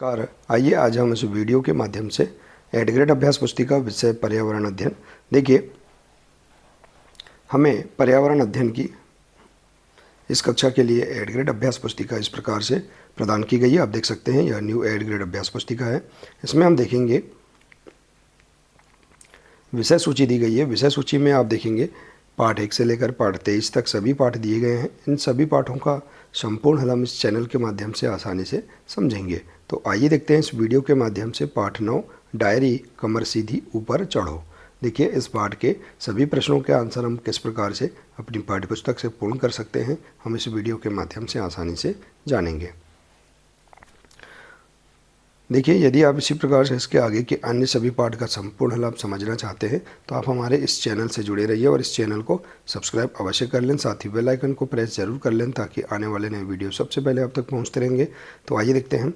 नमस्कार। आइए आज हम इस वीडियो के माध्यम से एड ग्रेड अभ्यास पुस्तिका विषय पर्यावरण अध्ययन। देखिए, हमें पर्यावरण अध्ययन की इस कक्षा के लिए एड ग्रेड अभ्यास पुस्तिका इस प्रकार से प्रदान की गई है। आप देख सकते हैं यह न्यू एड ग्रेड अभ्यास पुस्तिका है। इसमें हम देखेंगे विषय सूची दी गई है। विषय सूची में आप देखेंगे पाठ 1 से लेकर पाठ 23 तक सभी पाठ दिए गए हैं। इन सभी पाठों का संपूर्ण हल हम इस चैनल के माध्यम से आसानी से समझेंगे। तो आइए देखते हैं इस वीडियो के माध्यम से पाठ 9 डायरी कमर सीधी ऊपर चढ़ो। देखिए, इस पाठ के सभी प्रश्नों के आंसर हम किस प्रकार से अपनी पाठ्यपुस्तक से पूर्ण कर सकते हैं, हम इस वीडियो के माध्यम से आसानी से जानेंगे। देखिए, यदि आप इसी प्रकार से इसके आगे के अन्य सभी पाठ का संपूर्ण हल आप समझना चाहते हैं तो आप हमारे इस चैनल से जुड़े रहिए और इस चैनल को सब्सक्राइब अवश्य कर लें। साथ ही बेल आइकन को प्रेस जरूर कर लें ताकि आने वाले नए वीडियो सबसे पहले आप तक पहुंचते रहेंगे। तो आइए देखते हैं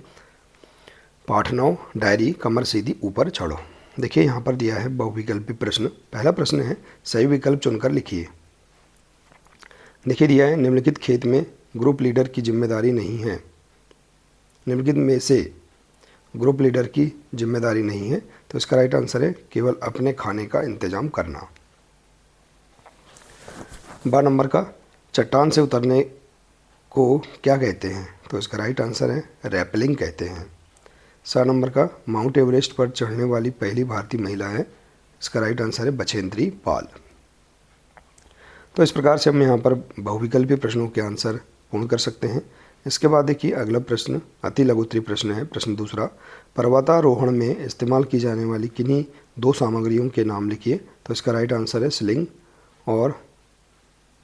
पाठ 9 डायरी कमर सीधी ऊपर चढ़ो। देखिए, यहाँ पर दिया है बहुविकल्पी प्रश्न। पहला प्रश्न है सही विकल्प चुनकर लिखिए। देखिए, दिया है निम्नलिखित खेत में ग्रुप लीडर की जिम्मेदारी नहीं है। निम्नलिखित में से ग्रुप लीडर की जिम्मेदारी नहीं है, तो इसका राइट आंसर है केवल अपने खाने का इंतजाम करना। ब नंबर का चट्टान से उतरने को क्या कहते हैं, तो इसका राइट आंसर है रैपलिंग कहते हैं। स नंबर का माउंट एवरेस्ट पर चढ़ने वाली पहली भारतीय महिला है, इसका राइट आंसर है बछेंद्री पाल। तो इस प्रकार से हम यहाँ पर बहुविकल्पी प्रश्नों के आंसर पूर्ण कर सकते हैं। इसके बाद देखिए अगला प्रश्न अति लघुत्तरीय प्रश्न है। प्रश्न दूसरा, पर्वतारोहण में इस्तेमाल की जाने वाली किन्हीं दो सामग्रियों के नाम लिखिए। तो इसका राइट आंसर है स्लिंग और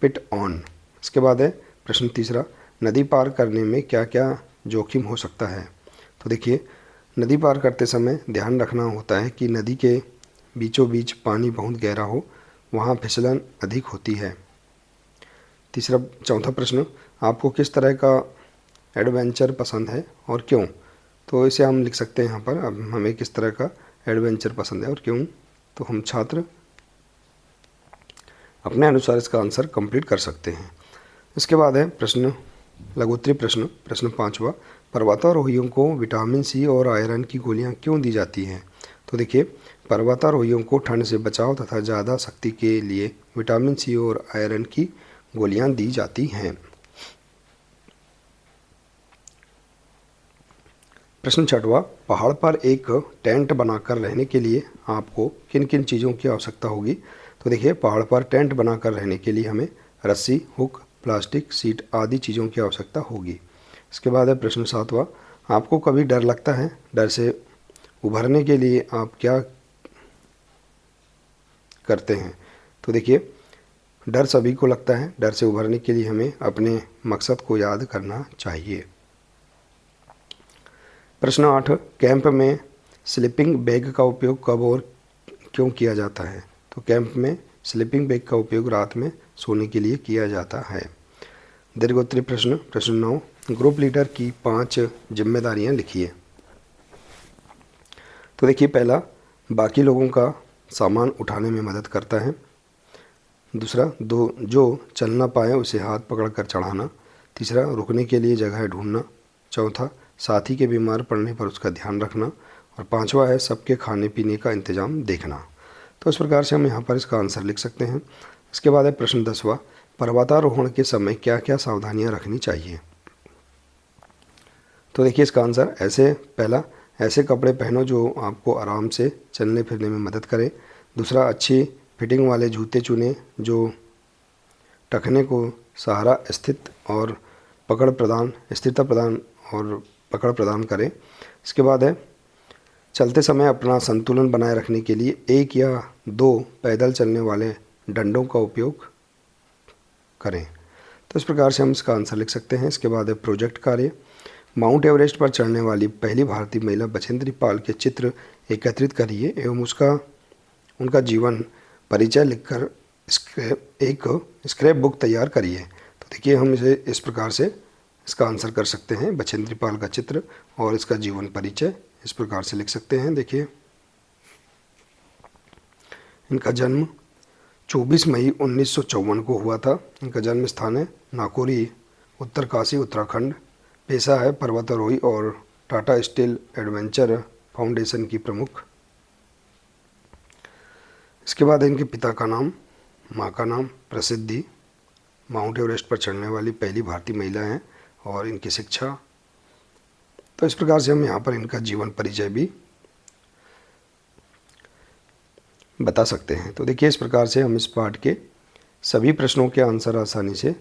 पिट ऑन। इसके बाद है प्रश्न तीसरा, नदी पार करने में क्या क्या जोखिम हो सकता है। तो देखिए, नदी पार करते समय ध्यान रखना होता है कि नदी के बीचों बीच पानी बहुत गहरा हो, वहाँ फिसलन अधिक होती है। चौथा प्रश्न, आपको किस तरह का एडवेंचर पसंद है और क्यों। तो इसे हम लिख सकते हैं यहाँ पर, अब हमें किस तरह का एडवेंचर पसंद है और क्यों, तो हम छात्र अपने अनुसार इसका आंसर कंप्लीट कर सकते हैं। इसके बाद है प्रश्न लघुत्तरीय प्रश्न। प्रश्न 5वां, पर्वतारोहियों को विटामिन सी और आयरन की गोलियाँ क्यों दी जाती हैं। तो देखिए, पर्वतारोहियों को ठंड से बचाव तथा ज़्यादा शक्ति के लिए विटामिन सी और आयरन की गोलियाँ दी जाती हैं। प्रश्न 6वां, पहाड़ पर एक टेंट बनाकर रहने के लिए आपको किन किन चीज़ों की आवश्यकता होगी। तो देखिए, पहाड़ पर टेंट बनाकर रहने के लिए हमें रस्सी, हुक, प्लास्टिक, सीट आदि चीज़ों की आवश्यकता होगी। इसके बाद है प्रश्न 7वां, आपको कभी डर लगता है, डर से उभरने के लिए आप क्या करते हैं। तो देखिए, डर सभी को लगता है, डर से उभरने के लिए हमें अपने मकसद को याद करना चाहिए। प्रश्न 8, कैंप में स्लीपिंग बैग का उपयोग कब और क्यों किया जाता है। तो कैंप में स्लीपिंग बैग का उपयोग रात में सोने के लिए किया जाता है। दीर्घोत्तरीय प्रश्न। प्रश्न 9, ग्रुप लीडर की 5 जिम्मेदारियां लिखिए। तो देखिए, पहला, बाकी लोगों का सामान उठाने में मदद करता है। दूसरा, जो चल ना पाए उसे हाथ पकड़कर चढ़ाना। तीसरा, रुकने के लिए जगह ढूंढना। चौथा, साथी के बीमार पड़ने पर उसका ध्यान रखना। और 5वां है सबके खाने पीने का इंतजाम देखना। तो इस प्रकार से हम यहाँ पर इसका आंसर लिख सकते हैं। इसके बाद है प्रश्न 10वां, पर्वतारोहण के समय क्या क्या सावधानियाँ रखनी चाहिए। तो देखिए, इसका आंसर पहला, ऐसे कपड़े पहनो जो आपको आराम से चलने फिरने में मदद करें। दूसरा, अच्छी फिटिंग वाले जूते चुनें जो टखने को सहारा स्थिरता प्रदान और पकड़ प्रदान करें। इसके बाद है चलते समय अपना संतुलन बनाए रखने के लिए 1 या 2 पैदल चलने वाले डंडों का उपयोग करें। तो इस प्रकार से हम इसका आंसर लिख सकते हैं। इसके बाद है प्रोजेक्ट कार्य। माउंट एवरेस्ट पर चढ़ने वाली पहली भारतीय महिला बछेंद्री पाल के चित्र एकत्रित करिए एवं उनका जीवन परिचय लिखकर एक स्क्रैप बुक तैयार करिए। तो देखिए, हम इसे इस प्रकार से इसका आंसर कर सकते हैं। बछेंद्री पाल का चित्र और इसका जीवन परिचय इस प्रकार से लिख सकते हैं। देखिए, इनका जन्म 24 मई 1954 को हुआ था। इनका जन्म स्थान है नाकोरी, उत्तरकाशी, उत्तराखंड। पेशा है पर्वतारोही और टाटा स्टील एडवेंचर फाउंडेशन की प्रमुख। इसके बाद इनके पिता का नाम, माँ का नाम, प्रसिद्धि, माउंट एवरेस्ट पर चढ़ने वाली पहली भारतीय महिला हैं और इनकी शिक्षा। तो इस प्रकार से हम यहाँ पर इनका जीवन परिचय भी बता सकते हैं। तो देखिए, इस प्रकार से हम इस पाठ के सभी प्रश्नों के आंसर आसानी से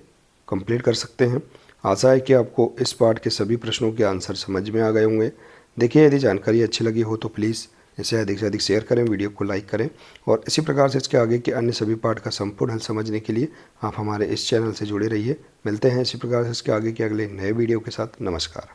कंप्लीट कर सकते हैं। आशा है कि आपको इस पाठ के सभी प्रश्नों के आंसर समझ में आ गए होंगे। देखिए, यदि जानकारी अच्छी लगी हो तो प्लीज़ इसे अधिक से अधिक शेयर करें, वीडियो को लाइक करें और इसी प्रकार से इसके आगे के अन्य सभी पाठ का संपूर्ण हल समझने के लिए आप हमारे इस चैनल से जुड़े रहिए। मिलते हैं इसी प्रकार से इसके आगे के अगले नए वीडियो के साथ। नमस्कार।